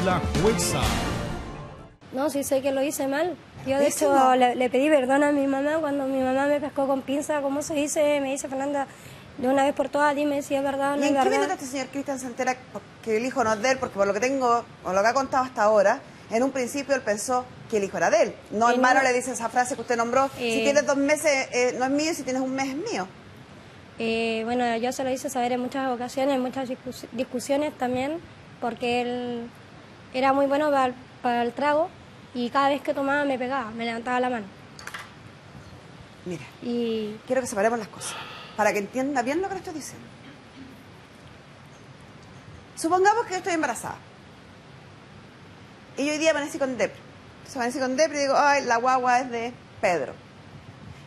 la jueza. No, sí sé que lo hice mal. Yo de hecho le pedí perdón a mi mamá cuando mi mamá me pescó con pinza. ¿Cómo se dice? Me dice, Fernanda, de una vez por todas dime si es verdad o no es verdad. ¿Y en qué minuto este señor Cristian se entera que el hijo no es de él? Porque por lo que tengo, o lo que ha contado hasta ahora, en un principio él pensó que el hijo era de él. No, en vano le dice esa frase que usted nombró, si tienes 2 meses no es mío, si tienes 1 mes es mío. Bueno, yo se lo hice saber en muchas ocasiones, en muchas discusiones también, porque él era muy bueno para el trago y cada vez que tomaba me pegaba, me levantaba la mano. Mira, quiero que separemos las cosas, para que entienda bien lo que le estoy diciendo. Supongamos que yo estoy embarazada y yo hoy día amanecí con depre. Entonces amanecí con depre y digo, ay, la guagua es de Pedro.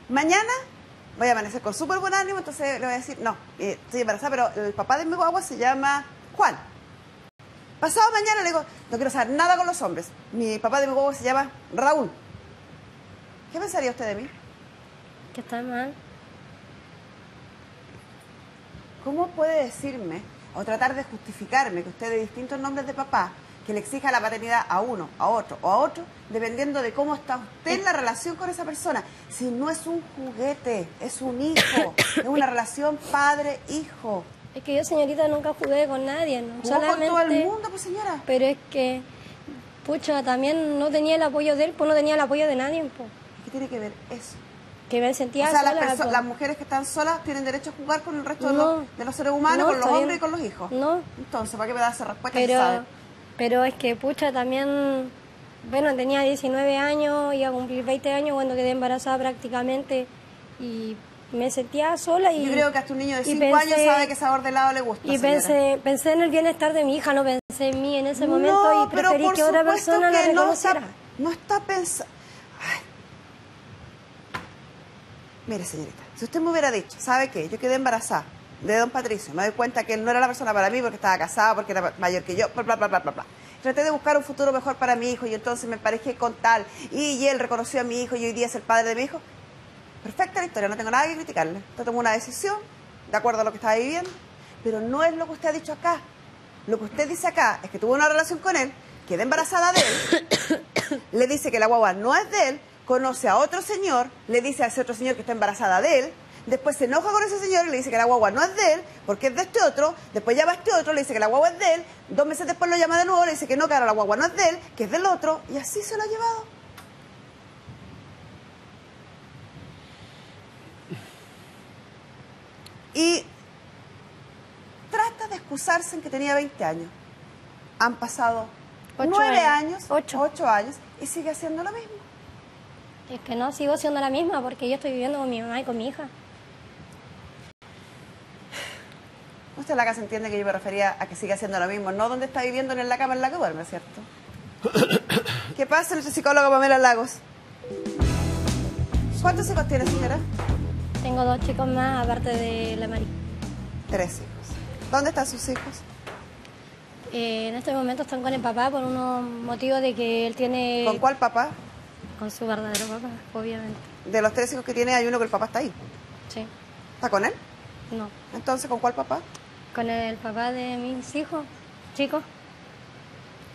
Mañana voy a amanecer con súper buen ánimo, entonces le voy a decir, no, estoy embarazada, pero el papá de mi guagua se llama Juan. Pasado mañana le digo, no quiero saber nada con los hombres. Mi papá de mi guagua se llama Raúl. ¿Qué pensaría usted de mí? Que está mal. ¿Cómo puede decirme o tratar de justificarme que usted de distintos nombres de papá, que le exija la paternidad a uno, a otro o a otro, dependiendo de cómo está usted en la relación con esa persona? Si no es un juguete, es un hijo, es una relación padre-hijo. Es que yo, señorita, nunca jugué con nadie, ¿no? Jugó con todo el mundo, pues, señora. Pero es que, pucha, también no tenía el apoyo de él, pues no tenía el apoyo de nadie, pues. ¿Qué tiene que ver eso? Que me sentía sola, las mujeres que están solas tienen derecho a jugar con el resto de los seres humanos, con los hombres y con los hijos. No. Entonces, ¿para qué me da esa respuesta? Pero es que, pucha, también, bueno, tenía 19 años, iba a cumplir 20 años cuando quedé embarazada prácticamente y me sentía sola. Y yo creo que hasta un niño de 5 años sabe que sabor de helado le gusta, y pensé en el bienestar de mi hija, no pensé en mí en ese momento y preferí que otra persona la reconociera. No está pensando... Mire, señorita, si usted me hubiera dicho, ¿sabe qué? Yo quedé embarazada de don Patricio, me doy cuenta que él no era la persona para mí porque estaba casado, porque era mayor que yo, bla, bla, bla, bla, bla. Traté de buscar un futuro mejor para mi hijo y entonces me emparejé con tal, y él reconoció a mi hijo y hoy día es el padre de mi hijo. Perfecta la historia, no tengo nada que criticarle. Usted tomó una decisión de acuerdo a lo que estaba viviendo, pero no es lo que usted ha dicho acá. Lo que usted dice acá es que tuvo una relación con él, quedé embarazada de él, le dice que la guagua no es de él, conoce a otro señor, le dice a ese otro señor que está embarazada de él, después se enoja con ese señor y le dice que la guagua no es de él, porque es de este otro, después llama a este otro, le dice que la guagua es de él, 2 meses después lo llama de nuevo, le dice que no, que ahora la guagua no es de él, que es del otro, y así se lo ha llevado. Y trata de excusarse en que tenía 20 años. Han pasado 9 años, 8 años, y sigue haciendo lo mismo. Es que no, sigo siendo la misma porque yo estoy viviendo con mi mamá y con mi hija. Usted en la casa entiende que yo me refería a que sigue haciendo lo mismo, no donde está viviendo, ni en la cama en la que duerme, ¿cierto? ¿Qué pasa, nuestra psicóloga Pamela Lagos? ¿Cuántos hijos tiene, señora? Tengo 2 chicos más, aparte de la Mari. 3 hijos. ¿Dónde están sus hijos? En este momento están con el papá por unos motivos de que él tiene... ¿Con cuál papá? Con su verdadero papá, obviamente. De los 3 hijos que tiene, hay uno que el papá está ahí. Sí. ¿Está con él? No. Entonces, ¿con cuál papá? Con el papá de mis hijos, chicos.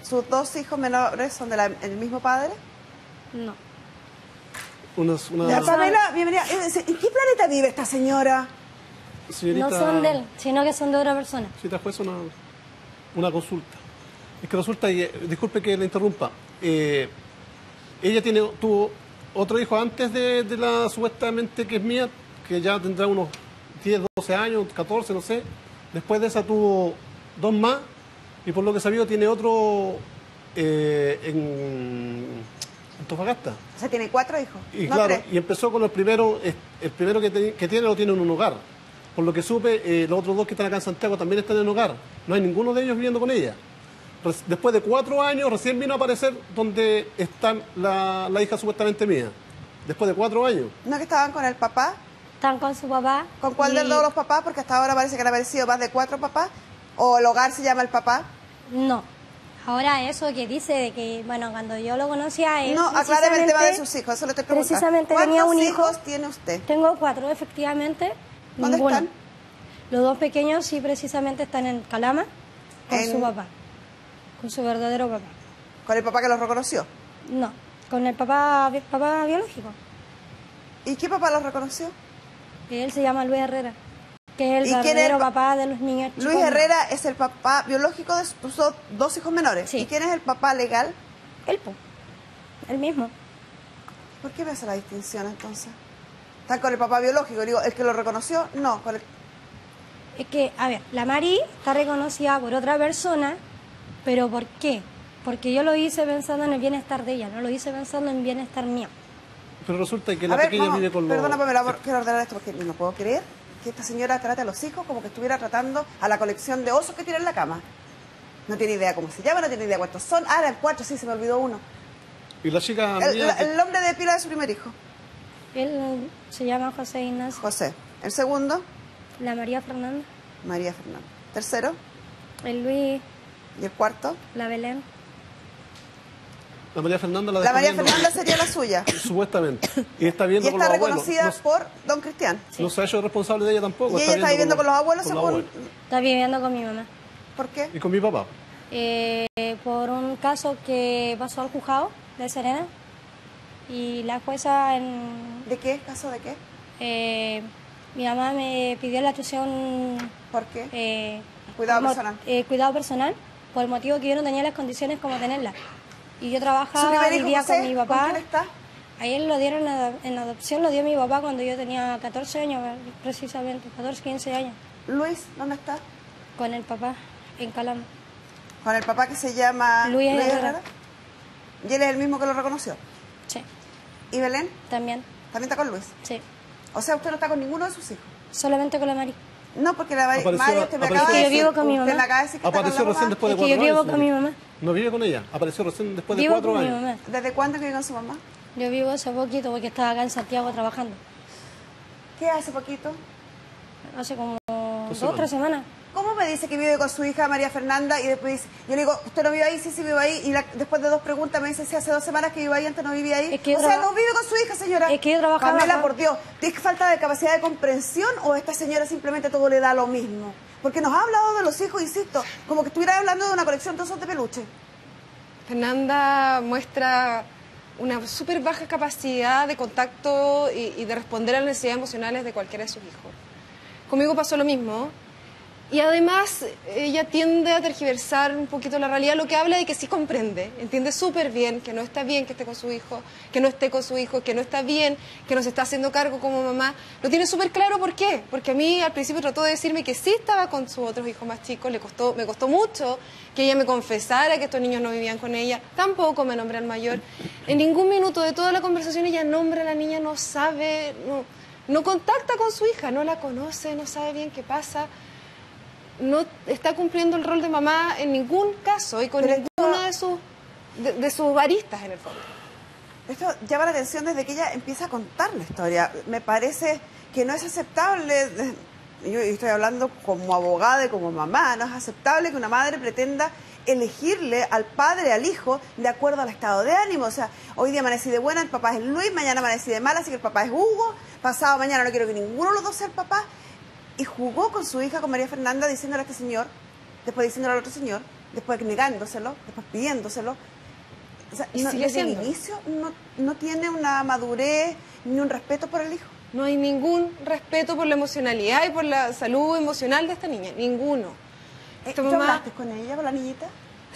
¿Sus 2 hijos menores son del mismo padre? No. Pamela, bienvenida. ¿En qué planeta vive esta señora? Señorita, no son de él, sino que son de otra persona. Sí, te fue una consulta. Es que resulta, y disculpe que la interrumpa, ella tuvo otro hijo antes de la supuestamente que es mía, que ya tendrá unos 10, 12 años, 14, no sé. Después de esa tuvo 2 más y por lo que he sabido tiene otro en Antofagasta. O sea, tiene 4 hijos. Y no claro, 3. y empezó con el primero que tiene lo tiene en un hogar. Por lo que supe, los otros 2 que están acá en Santiago también están en un hogar. No hay ninguno de ellos viviendo con ella. Después de 4 años recién vino a aparecer donde está la hija supuestamente mía. Después de 4 años. ¿No que estaban con el papá? Están con su papá. ¿Con cuál de todos los papás? Porque hasta ahora parece que han aparecido más de 4 papás. ¿O el hogar se llama el papá? No. Ahora eso que dice de que, bueno, cuando yo lo conocía a él... No, acláreme el tema de sus hijos, eso le estoy preguntando. Precisamente tenía un hijo. ¿Cuántos hijos tiene usted? Tengo 4, efectivamente. ¿Dónde ninguno. están? Los 2 pequeños sí precisamente están en Calama con su papá. con su verdadero papá. ¿Con el papá que los reconoció? No, con el papá biológico. ¿Y qué papá los reconoció? Él se llama Luis Herrera, que es el ¿Y quién es verdadero papá de los niños chicos. Luis Herrera es el papá biológico de tus dos hijos menores. Sí. ¿Y quién es el papá legal? Él, po. Él mismo. ¿Por qué me hace la distinción entonces? ¿Están con el papá biológico? Digo, ¿el que lo reconoció? No, con el... Es que, a ver, la Mari está reconocida por otra persona, pero ¿por qué? Porque yo lo hice pensando en el bienestar de ella, no lo hice pensando en bienestar mío. Pero resulta que A la ver, pequeña vamos, vive con los... perdona, Pamela, quiero ordenar esto porque no puedo creer que esta señora trate a los hijos como que estuviera tratando a la colección de osos que tiene en la cama. No tiene idea cómo se llama, no tiene idea cuántos son. Ah, eran 4, sí, se me olvidó uno. Y la chica mía que- El nombre de pila de su primer hijo, Él se llama José Ignacio, José. El segundo, la María Fernanda, María Fernanda. Tercero, el Luis, y el cuarto. la Belén. la María Fernanda la La dejó María viendo, Fernanda sería la suya. supuestamente. Y está Y viendo con está los abuelos. reconocida por don Cristian. No se ha hecho responsable de ella tampoco. Y ella está viviendo con los abuelos, con los según... abuelos. Está viviendo con mi mamá. ¿Por qué? Y con mi papá. Por un caso que pasó al juzgado de Serena y la jueza ¿De qué? ¿Caso de qué? mi mamá me pidió la tuición ¿Por qué? Cuidado personal. cuidado personal por el motivo que yo no tenía las condiciones como tenerla y yo ¿Su trabajaba, primer hijo, vivía José? con mi ¿Con papá. quién está? A él lo dieron en adopción, lo dio mi papá cuando yo tenía 14 años precisamente, 14, 15 años, Luis, ¿dónde está? con el papá en Calama. Con el papá que se llama Luis Herrera. Y él es el mismo que lo reconoció. Sí, ¿Y Belén? también, También está con Luis. sí, O sea, usted no está con ninguno de sus hijos. solamente con la Mari. No, porque la Apareció- Mario, usted me apareció- acaba de Es que yo decir, vivo con mi usted mamá. me acaba de decir que está Apareció con la recién mamá. después de Es que 4 yo años. vivo con mi mamá. No vive con ella. Apareció recién después de Vivo 4 con mi años. mamá. ¿Desde cuándo que vive con su mamá? Yo vivo hace poquito porque estaba acá en Santiago trabajando. ¿Qué hace poquito? Hace como Dos 2 o 3 semanas. ¿Cómo me dice que vive con su hija María Fernanda y después dice, yo le digo, ¿usted no vive ahí? Sí, sí, vivo ahí. Y después de 2 preguntas me dice, sí, hace 2 semanas que vivo ahí, antes no vivía ahí. Es que yo o sea, traba- no vive con su hija, señora. Es que yo trabajaba Pamela, acá. por Dios, ¿tienes falta de capacidad de comprensión o esta señora simplemente todo le da lo mismo? Porque nos ha hablado de los hijos, insisto, como que estuviera hablando de una colección de osos de peluche. Fernanda muestra una súper baja capacidad de contacto y de responder a las necesidades emocionales de cualquiera de sus hijos. Conmigo pasó lo mismo. Y además ella tiende a tergiversar un poquito la realidad, lo que habla de que sí comprende, entiende súper bien que no está bien que esté con su hijo, que no esté con su hijo, que no está bien, que no se está haciendo cargo como mamá. Lo tiene súper claro, ¿por qué? Porque a mí al principio trató de decirme que sí estaba con sus otros hijos más chicos, me costó mucho que ella me confesara que estos niños no vivían con ella, tampoco me nombré al mayor. En ningún minuto de toda la conversación ella nombra a la niña, no sabe, no contacta con su hija, no la conoce, no sabe bien qué pasa. No está cumpliendo el rol de mamá en ningún caso y con Pero ninguna de sus aristas en el fondo. Esto llama la atención desde que ella empieza a contar la historia. Me parece que no es aceptable, yo estoy hablando como abogada y como mamá, no es aceptable que una madre pretenda elegirle al padre, al hijo, de acuerdo al estado de ánimo. O sea, hoy día amanecí de buena, el papá es Luis, mañana amanecí de mala, así que el papá es Hugo, pasado mañana no quiero que ninguno de los dos sea el papá. Y jugó con su hija, con María Fernanda, diciéndole a este señor, después diciéndole al otro señor, después negándoselo, después pidiéndoselo. O sea, Y sigue desde el siendo. inicio no tiene una madurez ni un respeto por el hijo. No hay ningún respeto por la emocionalidad y por la salud emocional de esta niña, ninguno. Esta ¿Tú mamá, hablaste con ella, con la niñita?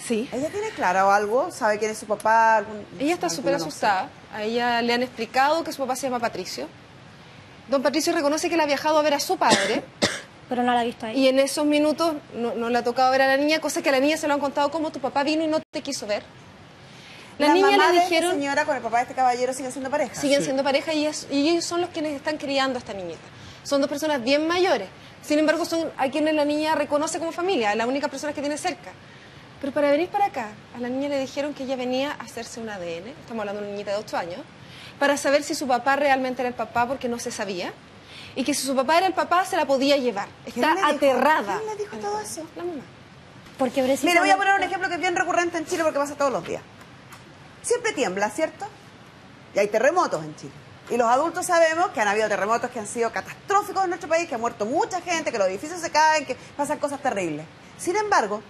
sí, ¿Ella tiene claro algo? ¿Sabe quién es su papá? ella está súper asustada. A ella le han explicado que su papá se llama Patricio. Don Patricio reconoce que él ha viajado a ver a su padre Pero no la he visto ahí. y en esos minutos no le ha tocado ver a la niña, cosa que a la niña se lo han contado como tu papá vino y no te quiso ver. La niña mamá le de dijeron... esta señora con el papá de este caballero siguen siendo pareja. siguen Sí. siendo pareja y ellos son los quienes están criando a esta niñita. Son 2 personas bien mayores. Sin embargo, son a quienes la niña reconoce como familia, la única persona que tiene cerca. Pero para venir para acá, a la niña le dijeron que ella venía a hacerse un ADN, estamos hablando de una niñita de 8 años, para saber si su papá realmente era el papá porque no se sabía, y que si su papá era el papá se la podía llevar. ¿Quién Está le dijo? aterrada. ¿Quién le dijo todo eso? La mamá. Porque Mira, precisamente... voy a poner un ejemplo que es bien recurrente en Chile porque pasa todos los días. Siempre tiembla, ¿cierto? Y hay terremotos en Chile. Y los adultos sabemos que han habido terremotos que han sido catastróficos en nuestro país, que ha muerto mucha gente, que los edificios se caen, que pasan cosas terribles. Sin embargo,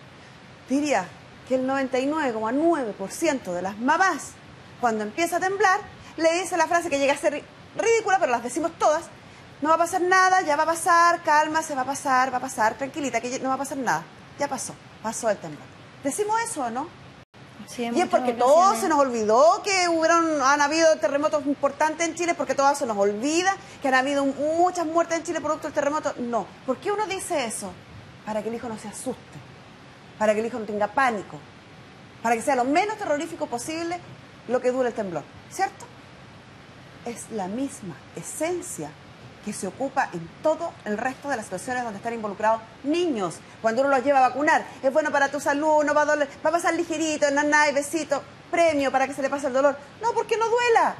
diría, que el 99,9% de las mamás, cuando empieza a temblar, le dice la frase que llega a ser ridícula, pero las decimos todas: no va a pasar nada, ya va a pasar, calma, se va a pasar, tranquilita, que no va a pasar nada. Ya pasó el temblor. ¿Decimos eso o no? Sí, Y es porque todo se nos olvidó que han habido terremotos importantes en Chile, porque todo se nos olvida que han habido muchas muertes en Chile producto del terremoto. No. ¿Por qué uno dice eso? Para que el hijo no se asuste, para que el hijo no tenga pánico, para que sea lo menos terrorífico posible lo que dure el temblor, ¿cierto? Es la misma esencia que se ocupa en todo el resto de las situaciones donde están involucrados niños. Cuando uno los lleva a vacunar, es bueno para tu salud, no va a doler, va a pasar ligerito, naná y besito, premio para que se le pase el dolor. No, porque no duela,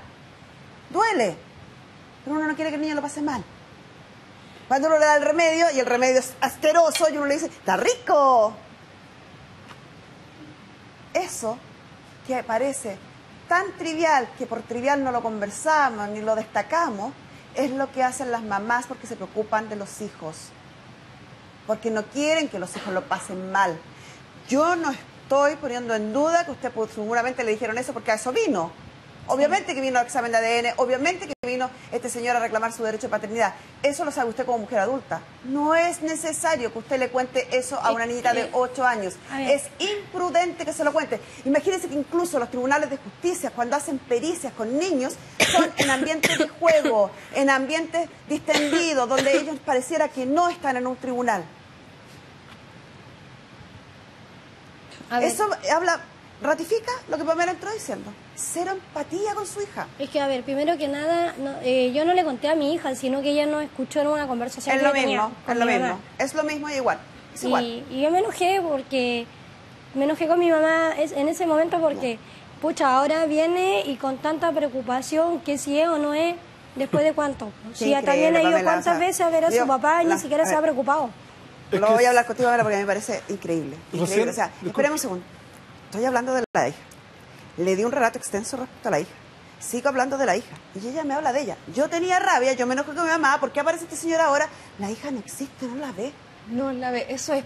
duele, pero uno no quiere que el niño lo pase mal. Cuando uno le da el remedio, y el remedio es asqueroso, y uno le dice, ¡está rico! Eso que parece tan trivial, que por trivial no lo conversamos ni lo destacamos, es lo que hacen las mamás porque se preocupan de los hijos, porque no quieren que los hijos lo pasen mal. Yo no estoy poniendo en duda que usted seguramente le dijeron eso porque a eso vino. Obviamente que vino al examen de ADN, obviamente que vino este señor a reclamar su derecho de paternidad. Eso lo sabe usted como mujer adulta. No es necesario que usted le cuente eso a una niñita de 8 años. Es imprudente que se lo cuente. Imagínense que incluso los tribunales de justicia, cuando hacen pericias con niños, son en ambientes de juego, en ambientes distendidos, donde ellos pareciera que no están en un tribunal. Eso ratifica lo que Pamela entró diciendo. Cero empatía con su hija. Es que, a ver, primero que nada, yo no le conté a mi hija, sino que ella no escuchó en una conversación que tenía con mi mamá. Es lo mismo y igual. Es igual. Y yo me enojé con mi mamá en ese momento porque, pucha, ahora viene y con tanta preocupación que si es o no es, después de cuánto. Si ya también ha ido cuántas veces a ver a su papá y ni siquiera se ha preocupado. Lo voy a hablar contigo ahora porque me parece increíble. Increíble. O sea, esperemos un segundo. Estoy hablando de la hija. Le di un relato extenso respecto a la hija. Sigo hablando de la hija. Y ella me habla de ella. Yo tenía rabia, yo me enojé con mi mamá. ¿Por qué aparece este señor ahora? La hija no existe, no la ve. No la ve. Eso es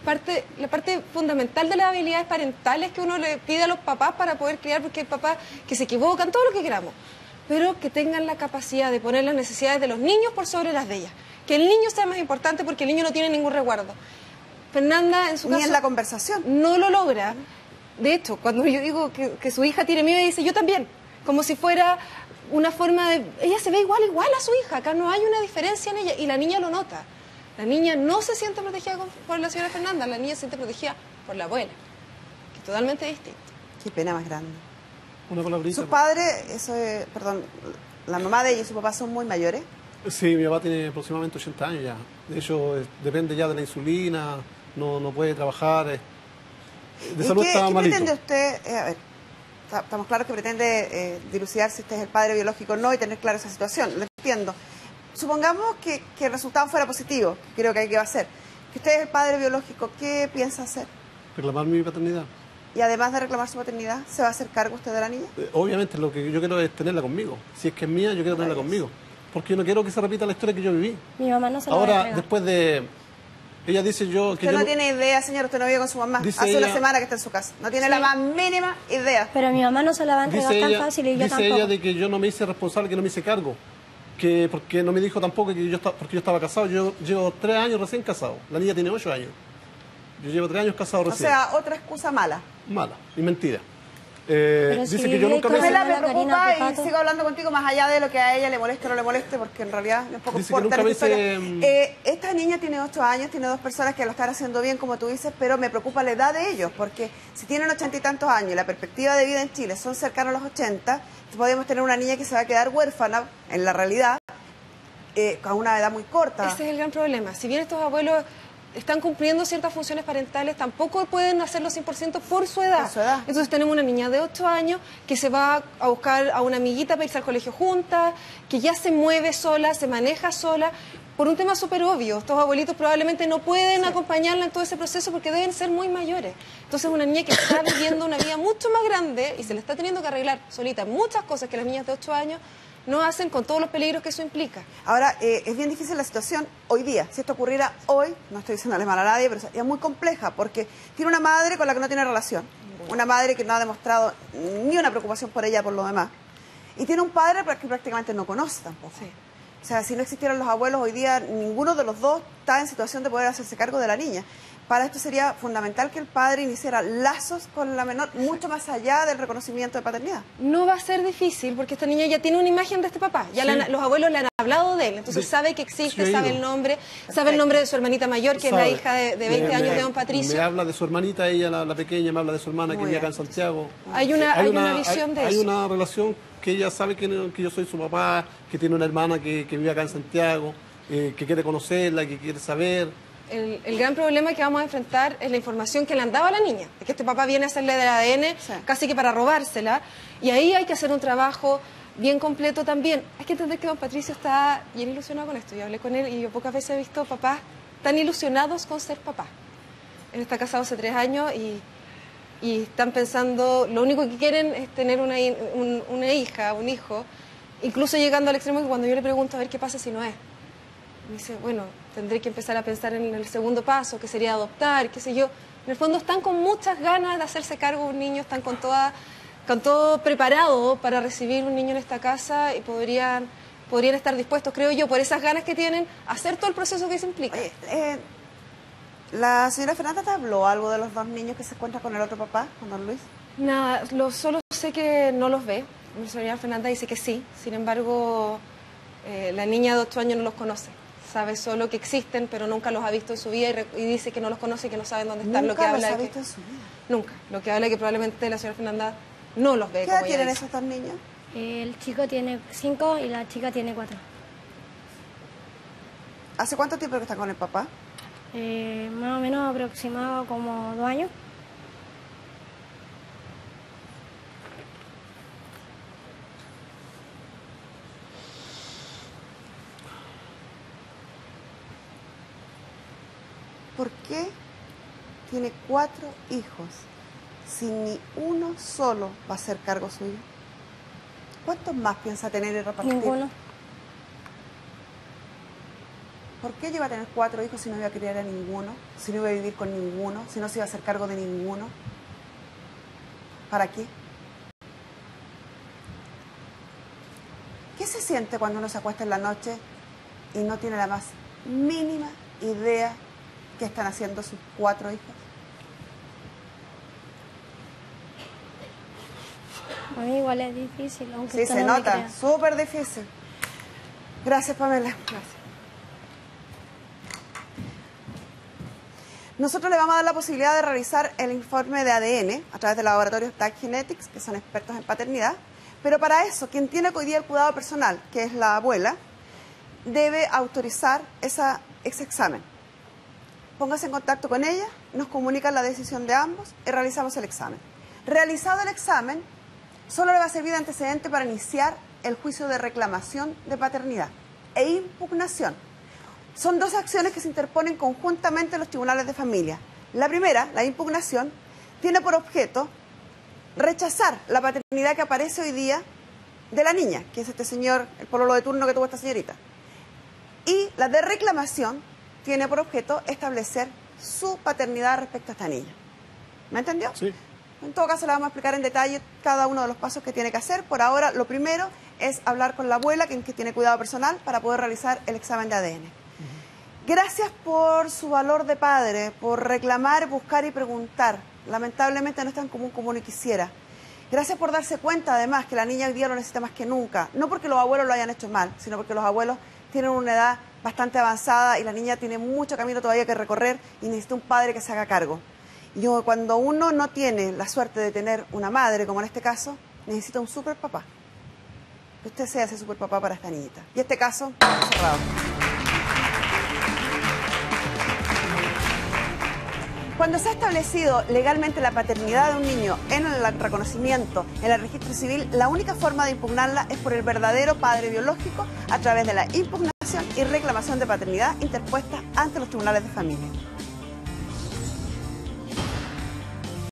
la parte fundamental de las habilidades parentales que uno le pide a los papás para poder criar, porque hay papás que se equivocan, todo lo que queramos, pero que tengan la capacidad de poner las necesidades de los niños por sobre las de ellas. Que el niño sea más importante porque el niño no tiene ningún resguardo. Fernanda, en su caso... Ni en la conversación. No lo logra. De hecho, cuando yo digo que su hija tiene miedo, ella dice, yo también. Como si fuera una forma de... Ella se ve igual a su hija. Acá no hay una diferencia en ella. Y la niña lo nota. La niña no se siente protegida por la señora Fernanda. La niña se siente protegida por la abuela. Que es totalmente distinto. Qué pena más grande. Una palabrita. Sus padres, la mamá de ella y su papá son muy mayores. Sí, mi papá tiene aproximadamente 80 años ya. De hecho, depende ya de la insulina, no puede trabajar... De salud está malito. ¿Qué pretende usted? A ver, estamos claros que pretende dilucidar si usted es el padre biológico o no y tener clara esa situación, lo entiendo. Supongamos que el resultado fuera positivo, que creo que hay que hacer. Que usted es el padre biológico, ¿qué piensa hacer? Reclamar mi paternidad. Y además de reclamar su paternidad, ¿se va a hacer cargo usted de la niña? Obviamente, lo que yo quiero es tenerla conmigo. Si es que es mía, yo quiero tenerla conmigo. Porque yo no quiero que se repita la historia que yo viví. Mi mamá no se la va a Ahora, entregar. después de... Ella dice yo... Usted no tiene idea, señor, usted no vive con su mamá. Hace una semana que está en su casa. No tiene la más mínima idea. Pero mi mamá no se la va a entregar tan fácil y yo dice tampoco. ella de que yo no me hice responsable, que no me hice cargo. Que porque no me dijo tampoco porque yo estaba casado. Yo llevo 3 años recién casado. La niña tiene 8 años. Yo llevo 3 años casado recién. O sea, otra excusa mala. Mala y mentira. Si dice que yo nunca me Pamela, hice... me preocupa y sigo hablando contigo más allá de lo que a ella le moleste o no le moleste, porque en realidad es un poco Dice que fuerte nunca me esta historia. hice... Esta niña tiene 8 años, tiene 2 personas que lo están haciendo bien, como tú dices, pero me preocupa la edad de ellos, porque si tienen 80 y tantos años y la perspectiva de vida en Chile son cercanos a los 80, podemos tener una niña que se va a quedar huérfana, en la realidad, a una edad muy corta. Ese es el gran problema. Si bien estos abuelos están cumpliendo ciertas funciones parentales, tampoco pueden hacerlo 100% por su edad. Entonces tenemos una niña de 8 años que se va a buscar a una amiguita para irse al colegio juntas, que ya se mueve sola, se maneja sola, por un tema súper obvio. Estos abuelitos probablemente no pueden acompañarla en todo ese proceso porque deben ser muy mayores. Entonces una niña que está viviendo una vida mucho más grande y se le está teniendo que arreglar solita muchas cosas que las niñas de 8 años no hacen, con todos los peligros que eso implica. Ahora, es bien difícil la situación hoy día. Si esto ocurriera hoy, no estoy diciéndole mal a nadie, pero sería muy compleja, porque tiene una madre con la que no tiene relación. una madre que no ha demostrado ni una preocupación por ella por lo demás. Y tiene un padre que prácticamente no conoce tampoco. Sí. O sea, si no existieran los abuelos hoy día, ninguno de los dos está en situación de poder hacerse cargo de la niña. Para esto sería fundamental que el padre iniciara lazos con la menor, mucho más allá del reconocimiento de paternidad. No va a ser difícil porque esta niña ya tiene una imagen de este papá. Ya Sí. los abuelos le han hablado de él, entonces sabe que existe, Sí, sabe he el ido. nombre, sabe el nombre de su hermanita mayor, que es la Sabe. hija de 20 años de don Patricio. Me habla de su hermanita, ella, la pequeña, me habla de su hermana que Muy vive acá en bien. Santiago. Hay una visión de hay eso. una relación que ella sabe que yo soy su papá, que tiene una hermana que vive acá en Santiago, que quiere conocerla, que quiere saber. El gran problema que vamos a enfrentar es la información que le han dado a la niña, de que este papá viene a hacerle del ADN Sí. casi que para robársela, y ahí hay que hacer un trabajo bien completo también. Hay que entender que don Patricio está bien ilusionado con esto. Yo hablé con él y yo pocas veces he visto papás tan ilusionados con ser papá. Él está casado hace 3 años y están pensando, lo único que quieren es tener una hija, un hijo, incluso llegando al extremo que cuando yo le pregunto a ver qué pasa si no es. Me dice, bueno, tendré que empezar a pensar en el segundo paso, que sería adoptar, qué sé yo. En el fondo están con muchas ganas de hacerse cargo de un niño, están con todo preparado para recibir un niño en esta casa y podrían estar dispuestos, creo yo, por esas ganas que tienen, a hacer todo el proceso que se implica. Oye, ¿la señora Fernanda te habló algo de los 2 niños que se encuentran con el otro papá, con don Luis? Nada, solo sé que no los ve. Mi señora Fernanda dice que sí, sin embargo, la niña de 8 años no los conoce. Sabe solo que existen, pero nunca los ha visto en su vida y dice que no los conoce y que no saben dónde están. Nunca los ha de que- visto en su vida. Nunca. Lo que habla de que probablemente la señora Fernanda no los ve. ¿Qué edad como ella tienen dice. esos 2 niños? El chico tiene 5 y la chica tiene 4. ¿Hace cuánto tiempo que están con el papá? Más o menos aproximado como 2 años. ¿Por qué tiene 4 hijos si ni uno solo va a ser cargo suyo? ¿Cuántos más piensa tener y repartir? Ninguno. ¿Por qué ella iba a tener 4 hijos si no iba a criar a ninguno? Si no iba a vivir con ninguno, si no se iba a hacer cargo de ninguno. ¿Para qué? ¿Qué se siente cuando uno se acuesta en la noche y no tiene la más mínima idea qué están haciendo sus 4 hijos? A mí igual es difícil, aunque Sí, usted se no me nota, crea. súper difícil. Gracias, Pamela. Gracias. Nosotros le vamos a dar la posibilidad de realizar el informe de ADN a través de laboratorios Tag Genetics, que son expertos en paternidad, pero para eso, quien tiene hoy día el cuidado personal, que es la abuela, debe autorizar ese examen. Póngase en contacto con ella, nos comunican la decisión de ambos y realizamos el examen. Realizado el examen, solo le va a servir de antecedente para iniciar el juicio de reclamación de paternidad e impugnación. Son 2 acciones que se interponen conjuntamente en los tribunales de familia. La primera, la impugnación, tiene por objeto rechazar la paternidad que aparece hoy día de la niña, que es este señor, el pololo de turno que tuvo esta señorita. Y la de reclamación tiene por objeto establecer su paternidad respecto a esta niña. ¿Me entendió? Sí. En todo caso, le vamos a explicar en detalle cada uno de los pasos que tiene que hacer. Por ahora, lo primero es hablar con la abuela, que tiene cuidado personal, para poder realizar el examen de ADN. Gracias por su valor de padre, por reclamar, buscar y preguntar. Lamentablemente no es tan común como uno quisiera. Gracias por darse cuenta, además, que la niña hoy día lo necesita más que nunca. No porque los abuelos lo hayan hecho mal, sino porque los abuelos tienen una edad bastante avanzada y la niña tiene mucho camino todavía que recorrer y necesita un padre que se haga cargo. Cuando uno no tiene la suerte de tener una madre, como en este caso, necesita un super papá. Que usted sea ese super papá para esta niñita. Y este caso, cerrado. Cuando se ha establecido legalmente la paternidad de un niño en el reconocimiento en el registro civil, la única forma de impugnarla es por el verdadero padre biológico a través de la impugnación y reclamación de paternidad interpuesta ante los tribunales de familia.